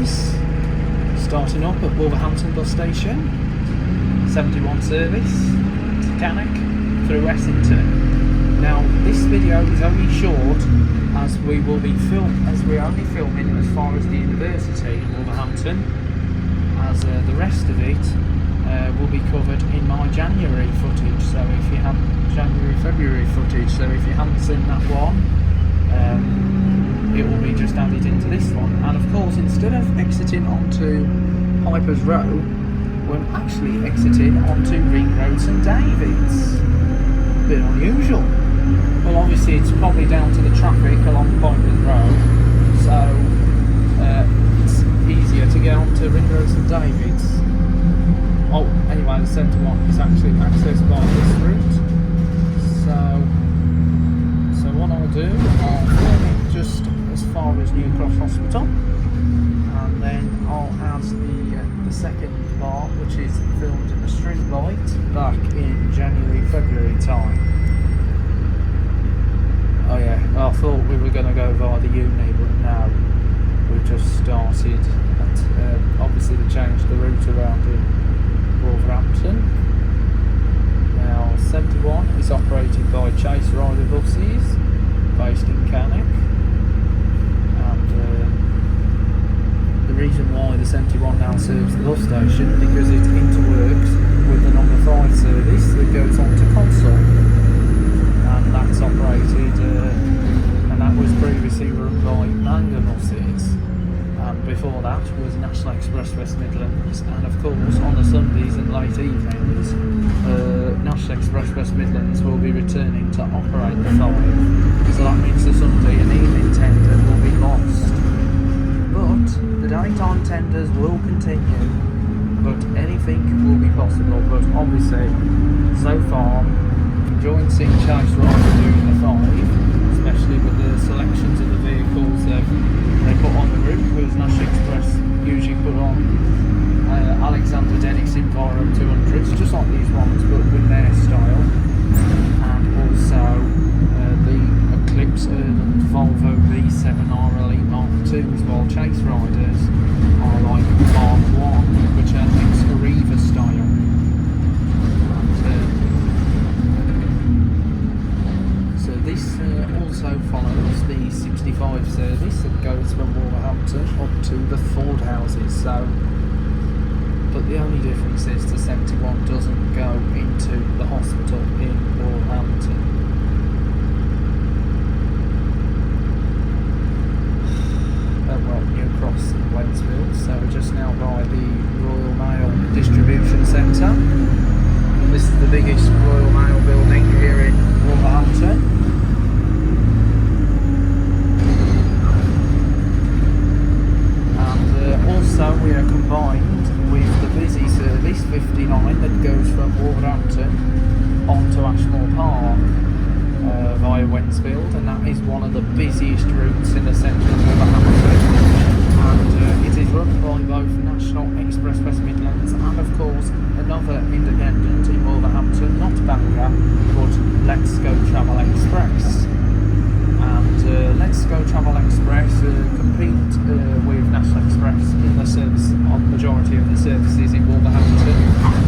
service starting up at Wolverhampton bus station, 71 service to Cannock through Essington. Now this video is only short as we are only filming as far as the university in Wolverhampton, as the rest of it will be covered in my January footage. So if you have February footage, so if you haven't seen that one, it will be just added into this one. And of course, instead of exiting onto Piper's Row, we're actually exiting onto Ring Road St David's. A bit unusual. Well, obviously it's probably down to the traffic along Piper's Row, so it's easier to get onto Ring Road St David's. Oh, anyway, the centre one is actually accessed by this route. So what I'll do, I'll film it just as far as New Cross Hospital, and then I'll add the second part, which is filmed in the street light back in January, February time. Oh yeah, I thought we were going to go via the uni, but now we've just started at, obviously they changed the route around in Wolverhampton. Now 71 is operated by CHR buses based in Cannock, and the reason why the 71 now serves the bus station because it interworks with the number 5 service that goes on to Consul, and that's operated and that was previously run by Manga buses. Before that was National Express West Midlands, and of course on the Sundays and late evenings National Express West Midlands will be returning to operate the 5, so that means the Sunday and evening tender will be lost, but the daytime tenders will continue, but anything will be possible. But obviously so far enjoying seeing Chase Rider doing the 5, especially with the selections of the vehicles they put on the route, because National Express usually put on Alexander Dennis Enviro 200s, just like these ones, but with their style, and also the Eclipse and Volvo V7R Elite Mark 2s, while Chase Riders are like Mark 1, which are Excariva style. This also follows the 65 service that goes from Wolverhampton up to the Ford houses. So, but the only difference is the 71 doesn't go into the hospital in Wolverhampton. Well, New Cross in Wednesfield. So we're just now by the Royal Mail Distribution Centre. This is the biggest Royal Mail building here in Wolverhampton. Also, we are combined with the busy service 59 that goes from Wolverhampton onto Ashmore Park via Wednesfield, and that is one of the busiest routes in the centre of Wolverhampton, and it is run by both National Express West Midlands and of course another independent in Wolverhampton, not Bangor, but Let's Go Travel Express. And Let's Go Travel Express compete with National Express in the service on the majority of the services in Wolverhampton,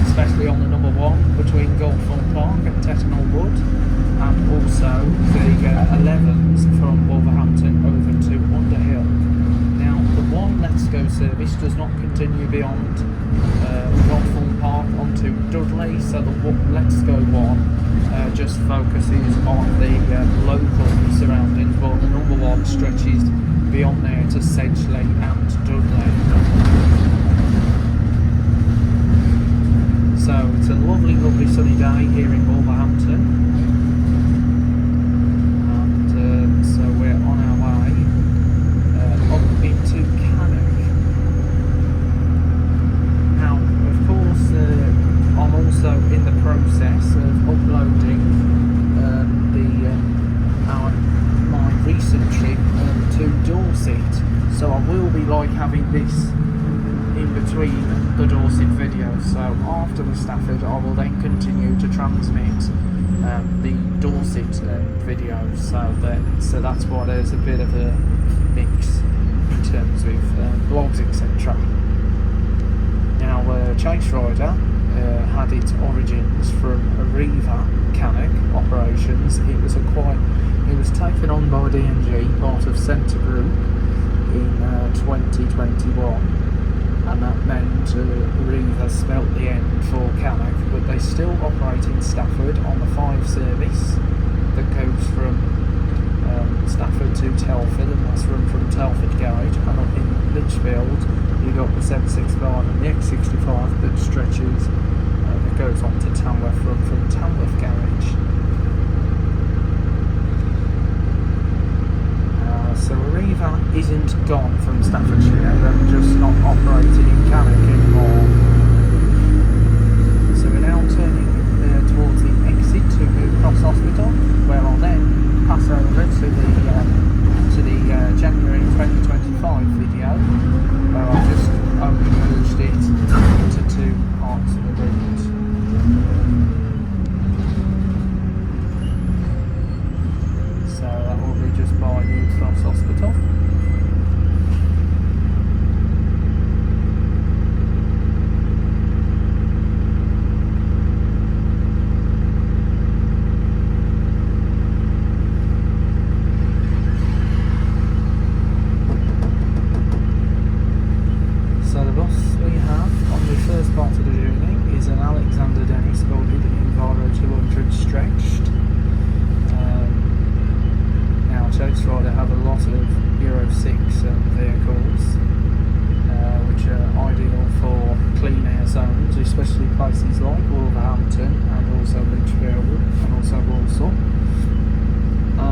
especially on the number 1 between Goldthorne Park and Tettenhall Wood, and also the 11s from Wolverhampton over to Underhill. Now the 1 Let's Go service does not continue beyond Goldthorne Park onto Dudley, so the Let's Go 1 just focuses on the local surroundings, while the number 1 stretches beyond there to Sedgley and Dudley. So it's a lovely, lovely sunny day here in Wolverhampton, and so we're on our way up into Cannock. Now, of course, I'm also in the process of uploading my recent trip to Dorset, so I will be like having this in between the Dorset videos. So after the Stafford, I will then continue to transmit the Dorset videos. So that's why there's a bit of a mix. terms with blogs, etc. Now, Chase Rider had its origins from Arriva Cannock operations. It was taken on by D&G, part of Centre Group, in 2021, and that meant Arriva spelt the end for Cannock, but they still operate in Stafford on the 5 service that goes from Stafford to Telford, and that's run from Telford Garage, and up in Lichfield you've got the 765 and the X65 that stretches, that goes on to Tamworth, run from Tamworth Garage. So Arriva isn't gone from Staffordshire, they're just not operating in Cannock anymore. So we're now turning towards the exit to New Cross Hospital, where I'll then pass over to the January 2025 video, where I've just only merged it into 2 parts of the route. So that will be just by New Cross Hospital. They have a lot of Euro 6 vehicles, which are ideal for clean air zones, especially places like Wolverhampton and also Lichfield and also Walsall,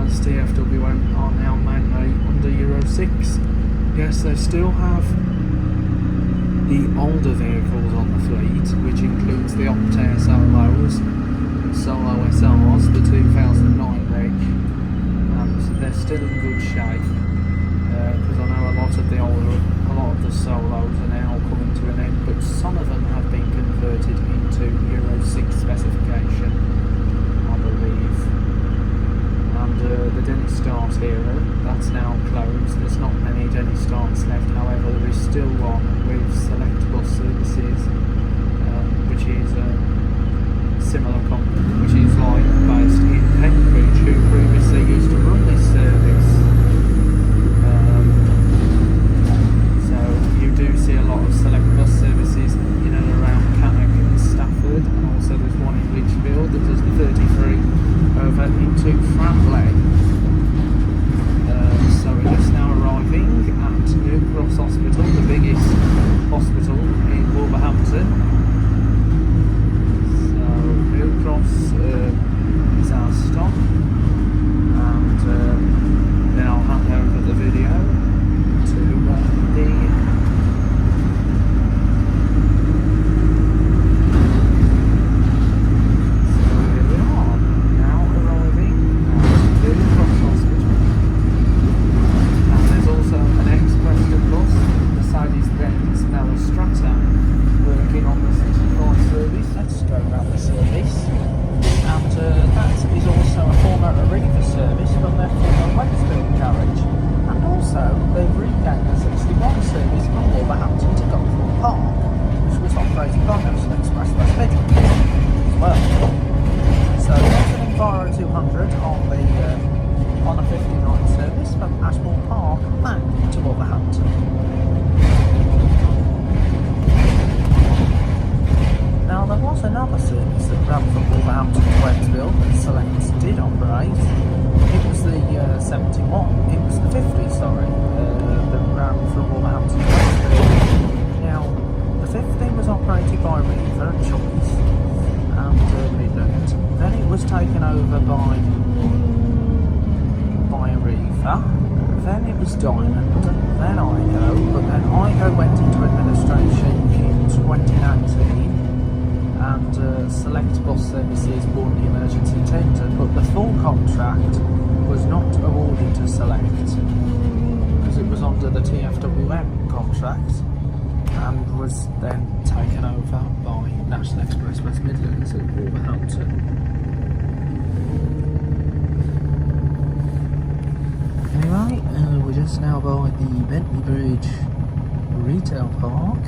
as TFWM are now mainly under Euro 6. Yes, they still have the older vehicles on the fleet, which includes the Optare Solos, Solo SRs, the 2009 reg. They're still in good shape, because I know a lot of the Solos are now coming to an end, but some of them have been converted into Euro 6 specification, I believe. And the Dennis Start era, that's now closed. There's not many Dennis Starts left, however there is still one with Select Bus Services, which is similar company, which is like based in Cambridge, who previously used to run this service. So you do see a lot of Select Bus Services in and around Cannock and Stafford, and also there's one in Lichfield that does the 33 over into Framley. So we're just now arriving at New Cross Hospital, the biggest hospital in Wolverhampton. New Cross is our stop, and then I'll hand over the video to the so here we are, now arriving at New Cross Hospital, and there's also an express bus, Mercedes-Benz Strata, working on the 65 service. Let's go around the service, and that is also a former Arriva service from their former Wednesfield garage, and also they've regained the 61 service from Wolverhampton to Goldthorpe Park, which was operated by National Express West Midlands as well. So there's an Enviro 200 on a 59 service from Ashmore Park back to Wolverhampton. Now there was another service that ran from Wolverhampton to Wednesfield that Select did operate. It was the 71, it was the 50, sorry, that ran from Wolverhampton to Wednesfield. Now, the 50 was operated by Arriva and Choice and Midland. Then it was taken over by Arriva, then it was Diamond, then IGO, but then IGO went into administration in 2019. And Select Bus Services won the emergency tender, but the full contract was not awarded to Select because it was under the TFWM contract and was then taken over by National Express West Midlands at Wolverhampton. Anyway, we're just now by the Bentley Bridge Retail Park,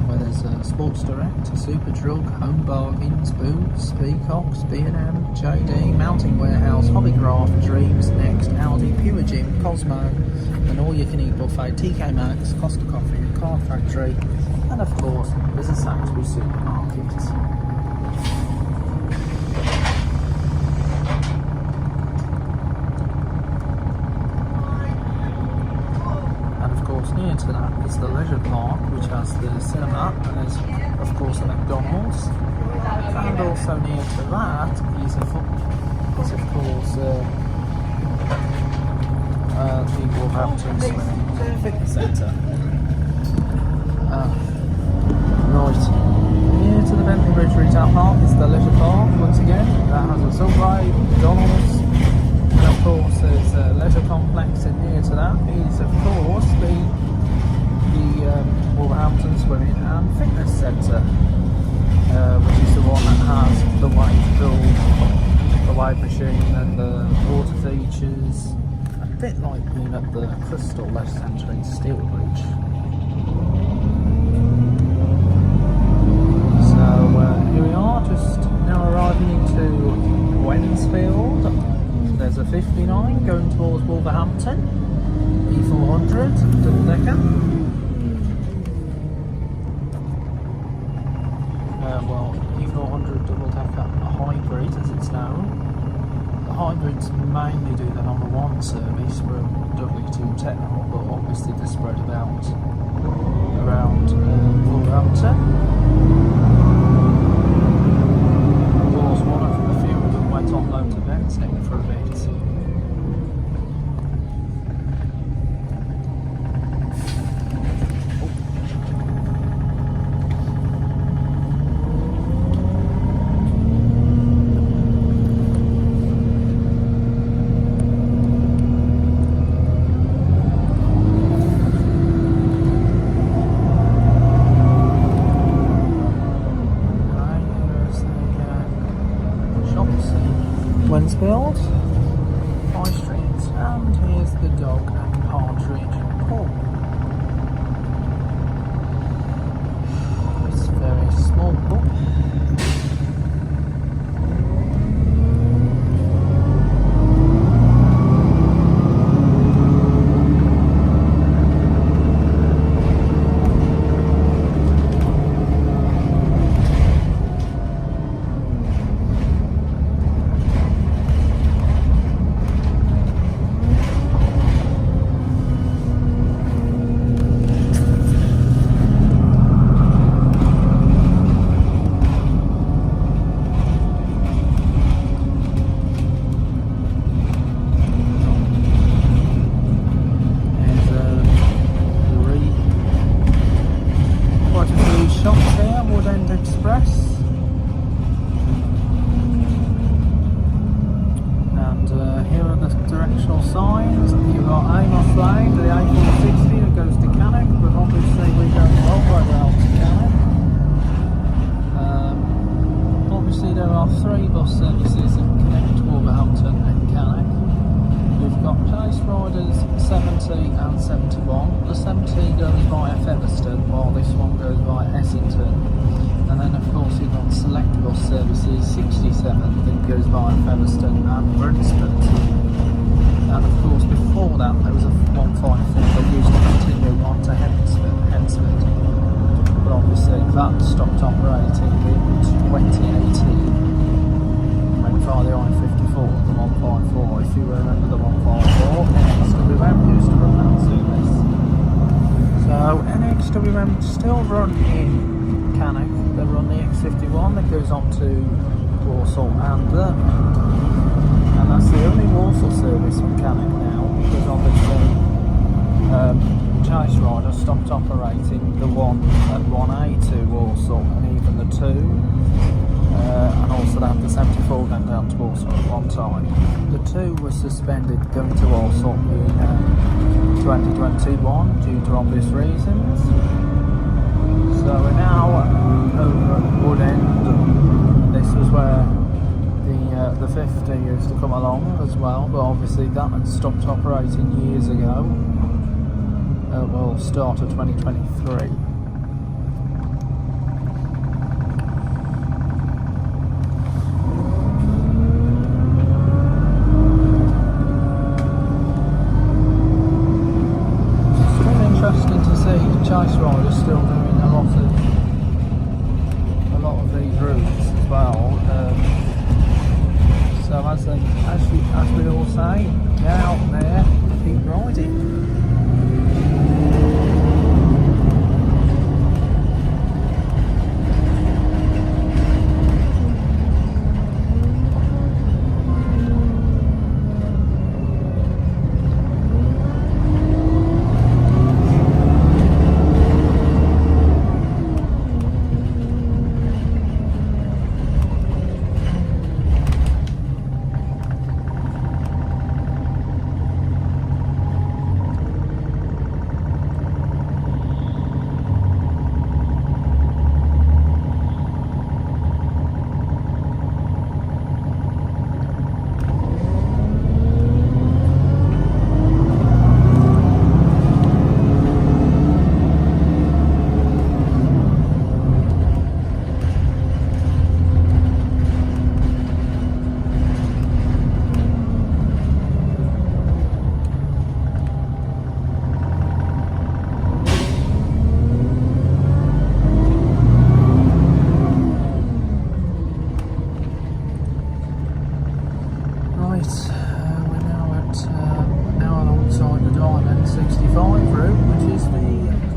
where there's a Sports Direct, a Super Drug, Home Bargains, Boots, Peacocks, B&M, JD, Mountain Warehouse, Hobbycraft, Dreams, Next, Aldi, Pure Gym, Cosmo, an all-you-can-eat buffet, TK Maxx, Costa Coffee, Card Factory, and of course there's a Sainsbury's supermarket. Near to that is the leisure park, which has the cinema, and there's of course a McDonald's, and also near to that is of course the Wolverhampton Fitness Centre. Right, near to the Bentley Bridge Retail Park is the leisure park. Once again, that has a Subway, McDonald's, and of course there's a leisure complex, and near to that is of course the Wolverhampton Swimming and Fitness Centre, which is the one that has the wave pool, the wave machine, and the water features, a bit like being at the Crystal Leisure Centre in Steelbridge. So here we are, just now arriving into Wednesfield. There's a 59 going towards Wolverhampton, E400 double decker. Well, E400 double decker hybrid, as it's known. The hybrids mainly do the number 1 service from Dudley to Technical, but obviously they're spread about around Wolverhampton. Of course, one of a few of them went on loan to Essington for a bit. Wednesfield, High Street, and here's the Dog and Partridge Pub. It's a very small pub. Signs. You've got Amos Lane, the A460 that goes to Cannock, but obviously we go the wrong way round to Cannock. Obviously there are 3 bus services that connect Wolverhampton and Cannock. We've got Chase Riders 70 and 71. The 70 goes via Featherstone, while this one goes via Essington. And then of course you've got Select Bus Services 67 that goes via Featherstone and Wednesfield. And of course before that there was a 154 that used to continue on to Wednesfield. But obviously that stopped operating in 2018 when via the I-54, the 154. If you remember the 154, NXWM used to run that service. So NXWM still run in Cannock. They run the X51 that goes on to Warsaw and Birmingham. And that's the only Warsaw service from Cannock now, because obviously Chase Rider stopped operating the one at 1A to Warsaw, and even the 2, and also they had the 74 going down to Warsaw at one time. The 2 was suspended going to Warsaw in 2021 due to obvious reasons. So we're now over at Wood End. This was where the the 50 used to come along as well, but obviously that had stopped operating years ago. Well, start of 2023. Interesting to see chase riders still doing a lot of these routes as well. So as we all say, get out there, keep riding.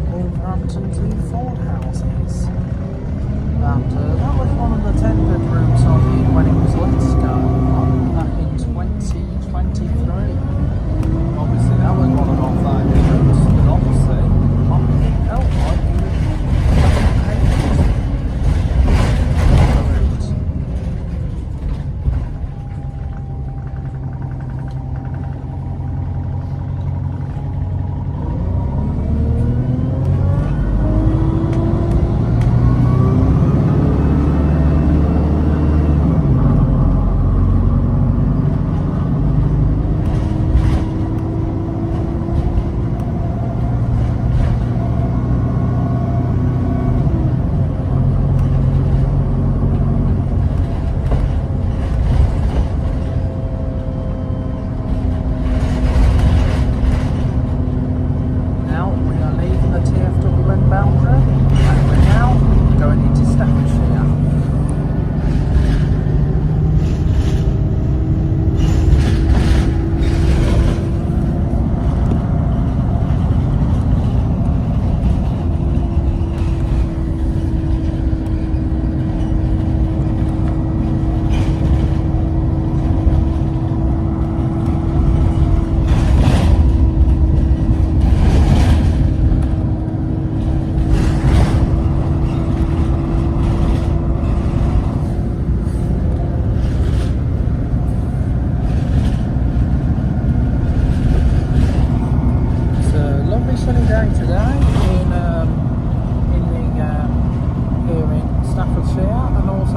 Wolverhampton to Ford houses, and that was one of the tendered routes I did when it was Let's Go back in 2023. Obviously that was one of our favourite routes, but obviously it felt like you would hate the route.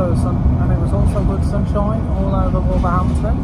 And it was also good sunshine all over Wolverhampton.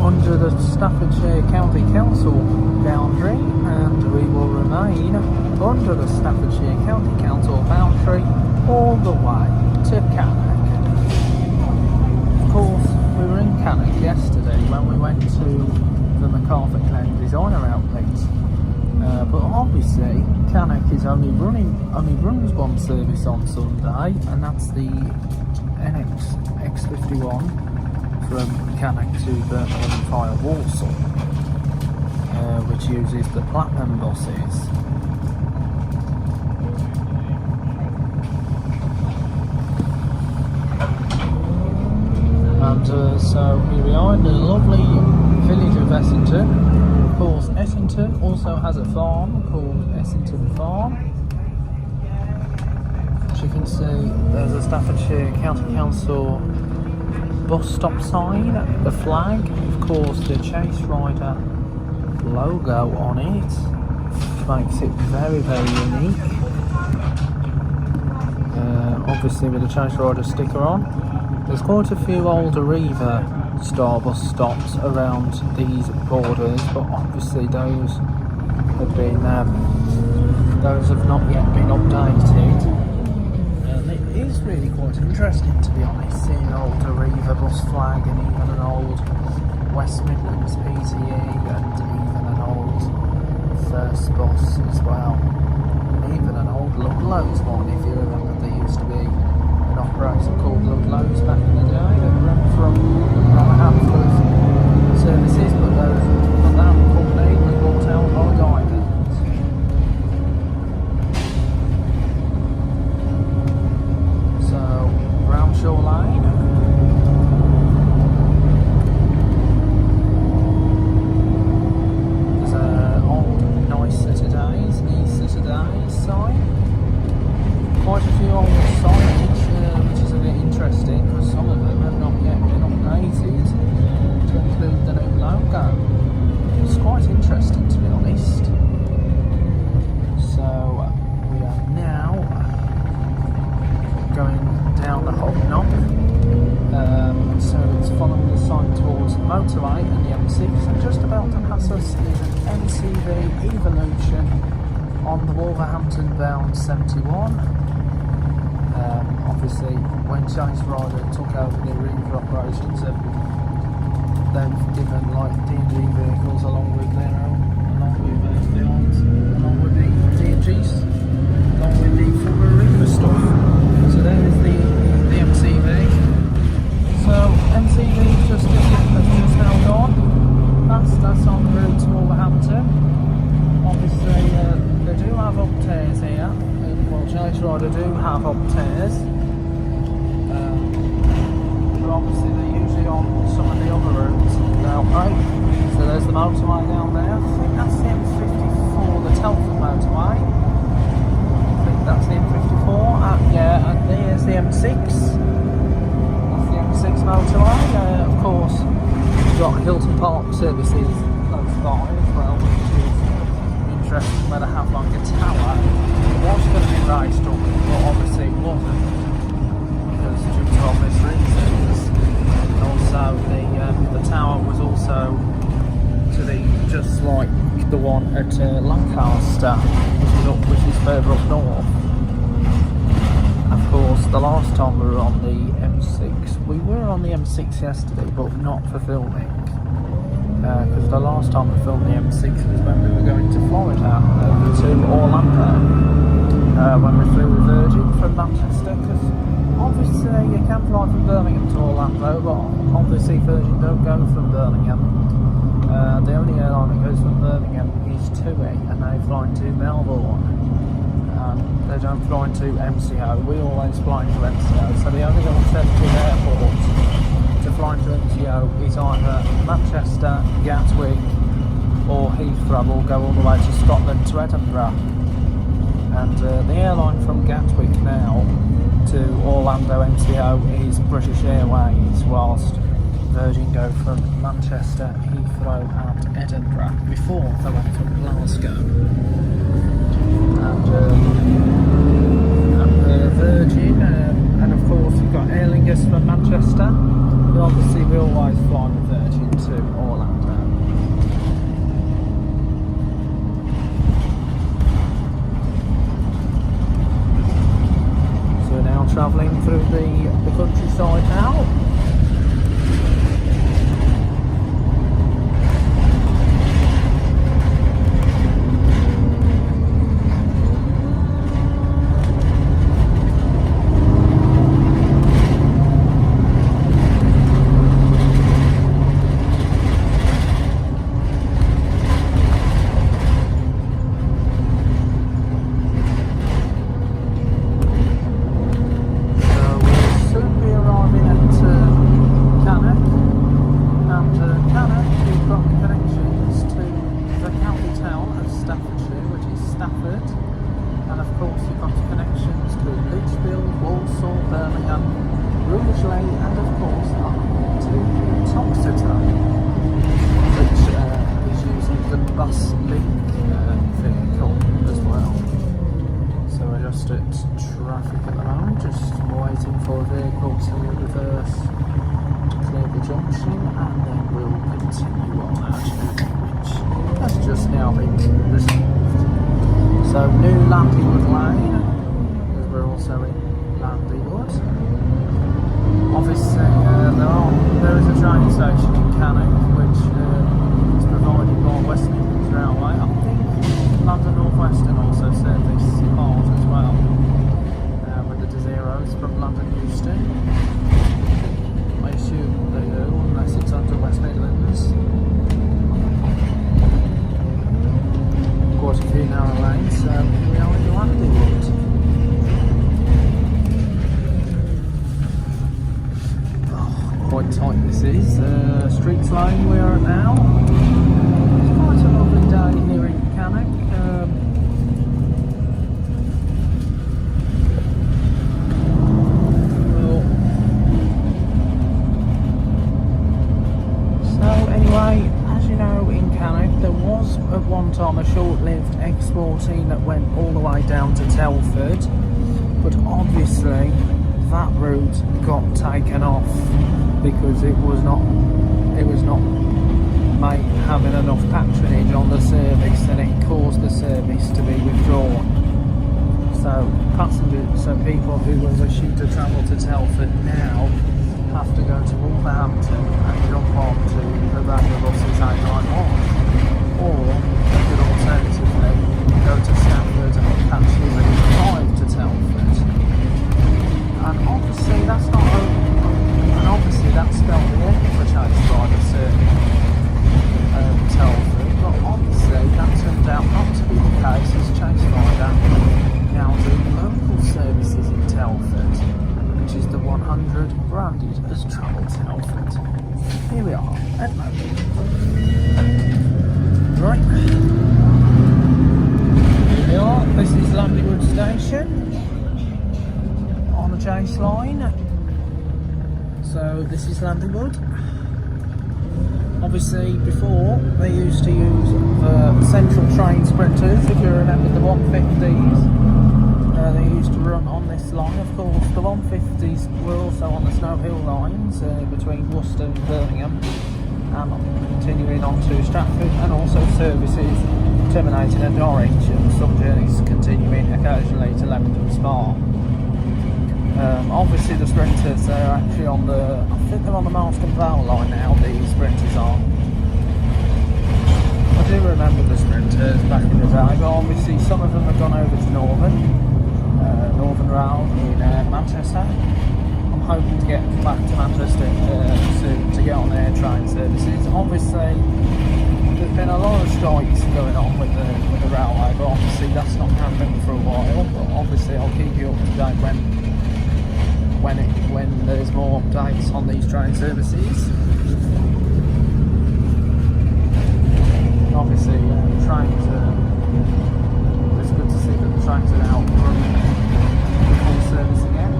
under the Staffordshire County Council boundary, and we will remain under the Staffordshire County Council boundary all the way to Cannock. Of course, we were in Cannock yesterday when we went to the MacArthur Glen Designer Outlet, but obviously Cannock is only runs one service on Sunday, and that's the X51 from Cannock to Birmingham via Walsall, which uses the Platinum buses. And so here we are in the lovely village of Essington. Of course, Essington also has a farm called Essington Farm. As you can see, there's a Staffordshire County Council bus stop sign, the flag, of course the Chase Rider logo on it, which makes it very, very unique. Obviously with the Chase Rider sticker on. There's quite a few old Arriva Star bus stops around these borders, but obviously those have not yet been updated. It is really quite interesting, to be honest, seeing an old Arriva bus flag and even an old West Midlands PTE and even an old First bus as well, and even an old Ludlow's one, if you remember. There used to be an operator called Ludlow's back in the day that ran from a handful of services, but that company was bought out by Diamond. Shore Lane. There's an old Nice Saturdays, sign. Quite a few old signage, which is a bit interesting because some of them have not yet been updated to include the new logo. It's quite interesting, to be honest. So we are now going down the Hobnob, so it's following the sign towards the motorway and the M6, and just about to pass us is an MCV Evolution on the Wolverhampton bound 71. Obviously when Chase Rider took over the Arriva operations, they've given like D&D vehicles along with the D&Gs, along with the former Arriva stuff. So there is the MCV. So MCV has just now gone. That's on the route to Wolverhampton. Obviously they do have up tears here. Well, Chase Rider do have up tears. But obviously they're usually on some of the other routes now, right? So there's the motorway down there. I think that's the M54, the Telford motorway. That's the M54, yeah, and there's the M6. That's the M6 motorway. Of course, we've got Hilton Park services close by as well, which is interesting, where they have like a tower. It was going to be raised up, but obviously it wasn't, because due to obvious reasons. And also, the tower was also to the just like the one at Lancaster, which is further up north. Of course, the last time we were on the M6, we were on the M6 yesterday, but not for filming, because the last time we filmed the M6 was when we were going to Florida, to Orlando, when we flew with Virgin from Manchester, because obviously you can fly from Birmingham to Orlando, but obviously Virgin don't go from Birmingham. The only airline that goes from Birmingham is TUI, and they fly to Melbourne. They don't fly to MCO. We always fly to MCO, so the only alternative airport to fly to MCO is either Manchester, Gatwick, or Heathrow, or go all the way to Scotland to Edinburgh. And the airline from Gatwick now to Orlando MCO is British Airways, whilst Virgin go from Manchester, Heathrow and Edinburgh before they went from Glasgow. And Virgin, and of course you've got Aer Lingus from Manchester, but obviously we always fly with Virgin to Orlando. Staffordshire, which is Stafford, and of course you've got connections to Lichfield, Walsall, Birmingham, Rugeley, and of course up to Toxteth, which is using the bus link vehicle as well. So we're just at traffic at the moment, just waiting for a vehicle to reverse to clear the junction, and then we'll continue on our journey, which has just now been resolved. So New Landywood Lane, because we're also in Landywood. Obviously there is a train station in Cannock which is provided by West Midlands Railway. I think London North Western also service cars as well, with the Zeros from London Euston. I assume they do, unless it's under West Midlands. Quite a few narrow lanes, so here we are in Landywood. Quite tight this is. Streets Lane we are at now. It's quite a lovely day here in Cannock. So anyway, as you know, in Cannock there was at one time a short-lived X14 that went all the way down to Telford, but obviously that route got taken off because it was not having enough patronage on the service, and it caused the service to be withdrawn. So people who were wishing to travel to Telford now have to go to Wolverhampton and jump on to the regular buses 891, or they could alternatively go to Stafford and catch the drive to Telford. And obviously that's not and obviously that spelled the end for Chase Driver serving Telford, but obviously that turned out not to be the case, as Chase Rider now do local services in Telford, which is the 100 branded as Travel Telford. Here we are at Landywood. Right, here we are, this is Landywood Station on the Chase line. So this is Landywood. Obviously before they used to use the central train sprinters, if you remember the 150s, they used to run on this line. Of course the 150s were also on the Snow Hill lines between Worcester and Birmingham, and continuing on to Stratford, and also services terminating at Norwich, and some journeys continuing occasionally to Leamington and Spa. Obviously the sprinters are actually on the, I think they're on the Marston Vale line now, these sprinters are. I do remember the sprinters back in the day, but obviously some of them have gone over to Northern Rail in Manchester. I'm hoping to get back to Manchester soon to get on air train services. Obviously there's been a lot of strikes going on with the railway, but obviously that's not happening for a while. But obviously I'll keep you up to date when there's more updates on these train services. Obviously trains it's good to see that the trains are now running the full service again.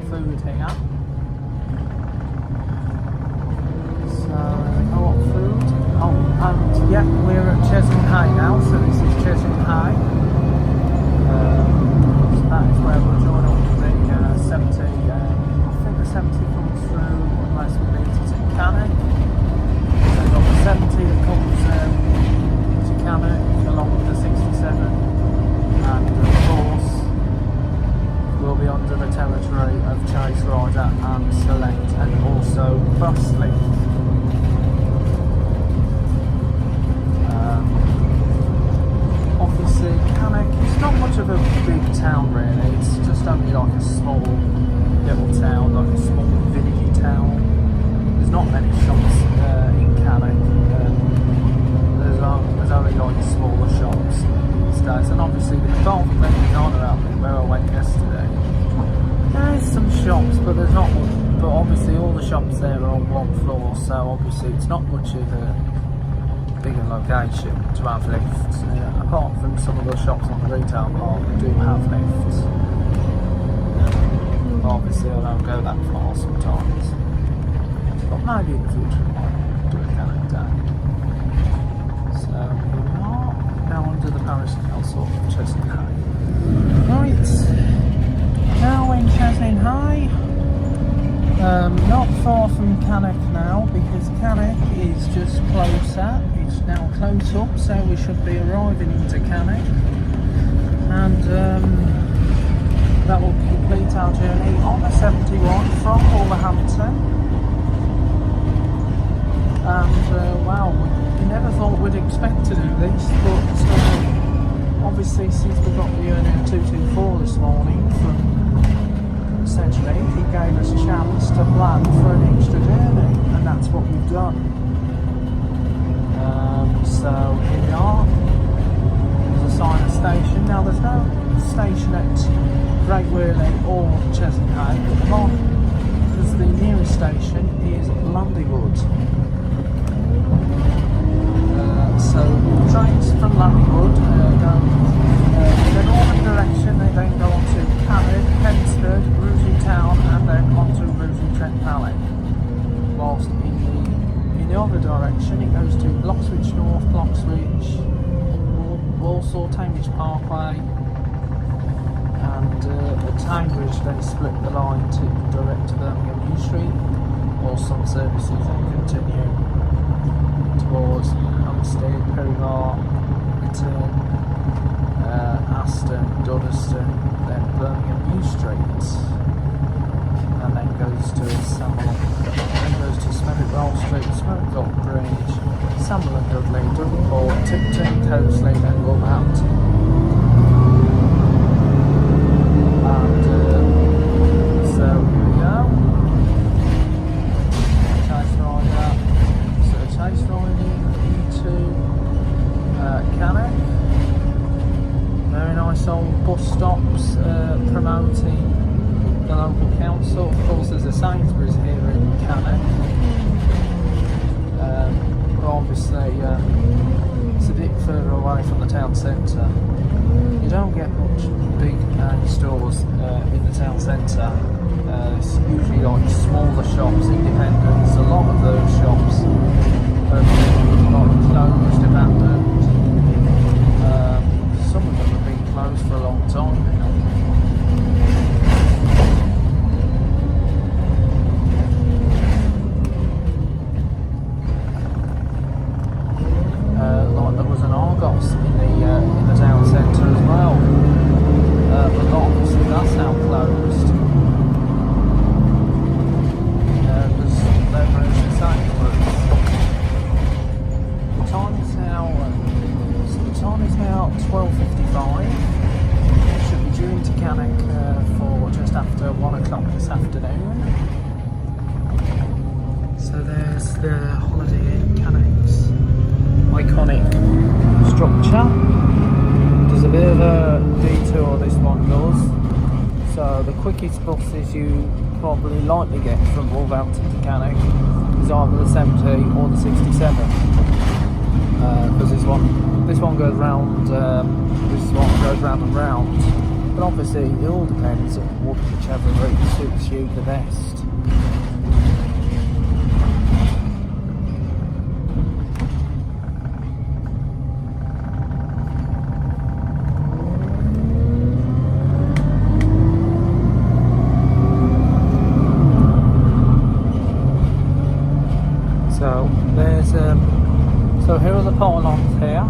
Food here. So co-op food. obviously it's not much of a bigger location to have lifts. Apart from some of the shops on the retail park that do have lifts. Obviously I don't go that far sometimes. But maybe in the future I might do a Cannock day. So here we are, now under the parish council of Chesney High. Right, now in Chesney High. Not far from Cannock now, because Cannock is just closer. It's now close up, so we should be arriving into Cannock, and that will complete our journey on the 71 from Wolverhampton. And wow, we never thought we'd expect to do this, but obviously since we got the earning 224 this morning from essentially, he gave us a chance to plan for an extra journey, and that's what we've done. So here we are. There's a sign of station. Now there's no station at Great Worley or Chesney High at the moment, because the nearest station is Landywood. So trains from Landywood go in the northern direction. They then go on to Cannock, Pensford, Rugeley Town, and then onto Rugeley Trent Valley. Whilst in the other direction it goes to Bloxwich North, Bloxwich, Walsall, Cambridge Parkway, and at Cambridge they split the line to direct to Birmingham New Street, or some services then continue towards Hampstead, Perivale, Return, Aston, Dudderston, then Birmingham New Street, and then goes to Smethwick Roll Street, Smethwick Dock Bridge, Sunderland Dudley, Devonport, Tipton, Coasley, and Wolverhampton. And so here we go. Chase rider. So chase riding into Cannock. Very nice old bus stops promoting the local council. Of course there's a Sainsbury's here in Cannock. But obviously it's a bit further away from the town centre. You don't get much big stores in the town centre. It's usually like smaller shops, independents. A lot of those shops are closed, abandoned. Some of them have been closed for a long time now. Like there was an Argos in the town centre as well, but obviously that's now closed. Because they're very Sainsbury's. The time is now 12:55. Should be due into Cannock for just after 1 o'clock this afternoon. So there's the Holiday Inn Cannock's iconic structure. There's a bit of a detour this one does. So the quickest buses you probably likely get from Wolverhampton to Cannock is either the 70 or the 67. Because this one goes round. This one goes round and round. But obviously it all depends on whichever route suits you the best. So here are the pylons here,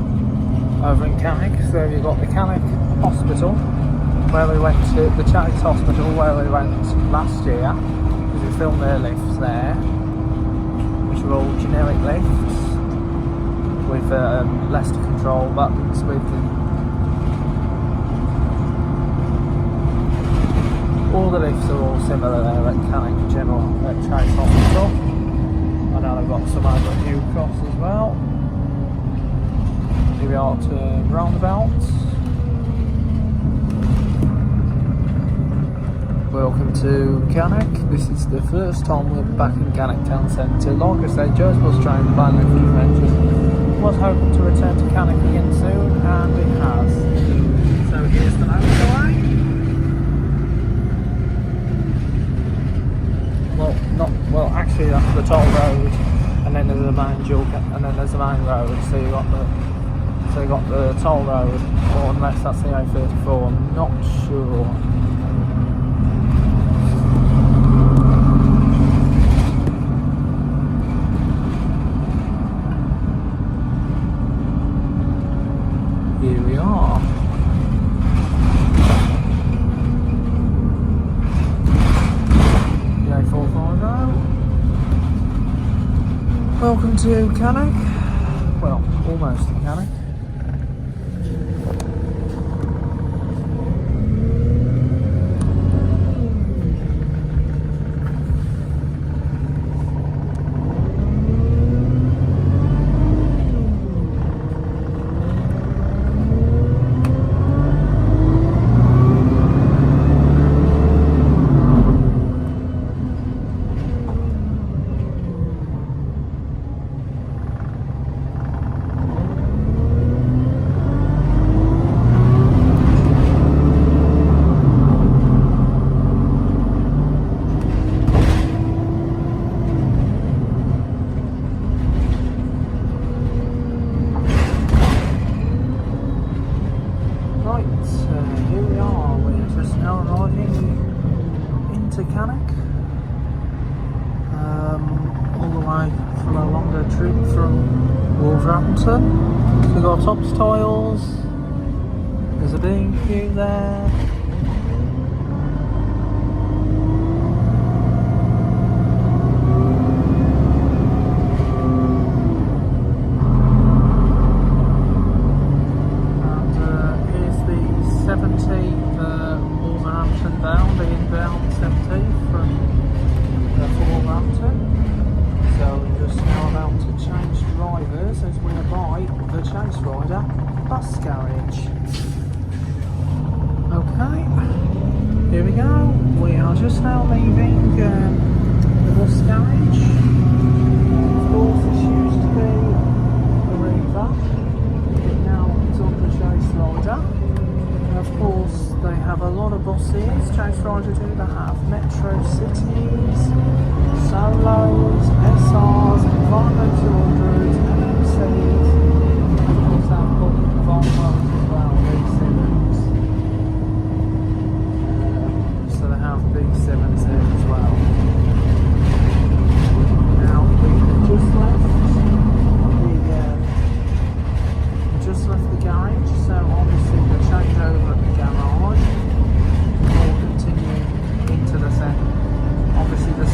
over in Cannock. So you've got the Cannock Hospital, where we went to, the Charities Hospital where we went last year, because we filmed their lifts there, which were all generic lifts, with Leicester control buttons, with all the lifts are all similar there at Cannock General at Charities Hospital. And now they've got some over at New Cross as well. Here we are to roundabouts. Welcome to Cannock. This is the first time we're back in Cannock Town Centre. Like I said, Joe's bus train plan of adventures was hoping to return to Cannock again soon, and it has. So here's the motorway. Well, actually that's the toll road, and then there's a main jug, and then there's the main road. So you got the toll road, or unless that's the A34, I'm not sure. Here we are. The A450. Welcome to Cannock. Well, almost to Cannock. Here we are, we're just now arriving into Cannock, all the way from a longer trip from Wolverhampton. So we've got Tops Tiles, there's a B&Q there. Wolverhampton bound, the inbound 70 from Wolverhampton. So we're just now about to change drivers as we're by the Chase Rider bus garage. Okay, here we go. We are just now leaving the bus garage. Of course, this used to be a Riva. It now is on the Chase Rider. Of course, they have a lot of buses. Chase Rider do. They have Metro Cities, Solos, SRs, environmental orders, MCs. Of course, they have Volvos as well, B7s. So they have B7s there as well. Now, we just left the garage, so obviously the changeover at the garage will continue into the centre. Obviously the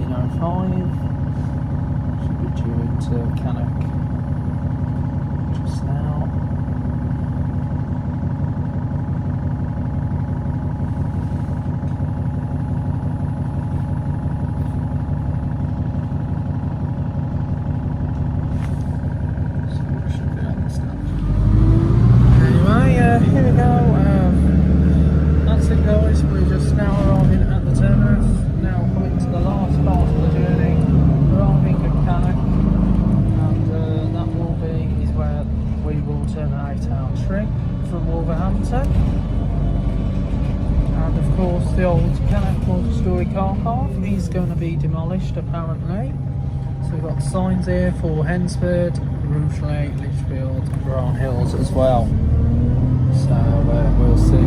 1905. Should be due into Cannock just now. So we should be on the stand. Anyway, here we go. That's it, guys. We're just now arriving at the terminus. Now coming to the last part of the journey. Arriving at Cannock, and that will be is where we will terminate our trip from Wolverhampton. And of course, the old Cannock multi-storey car park is going to be demolished apparently. So we've got signs here for Wednesfield, Rugeley, Lichfield, and Brown Hills as well. So we'll see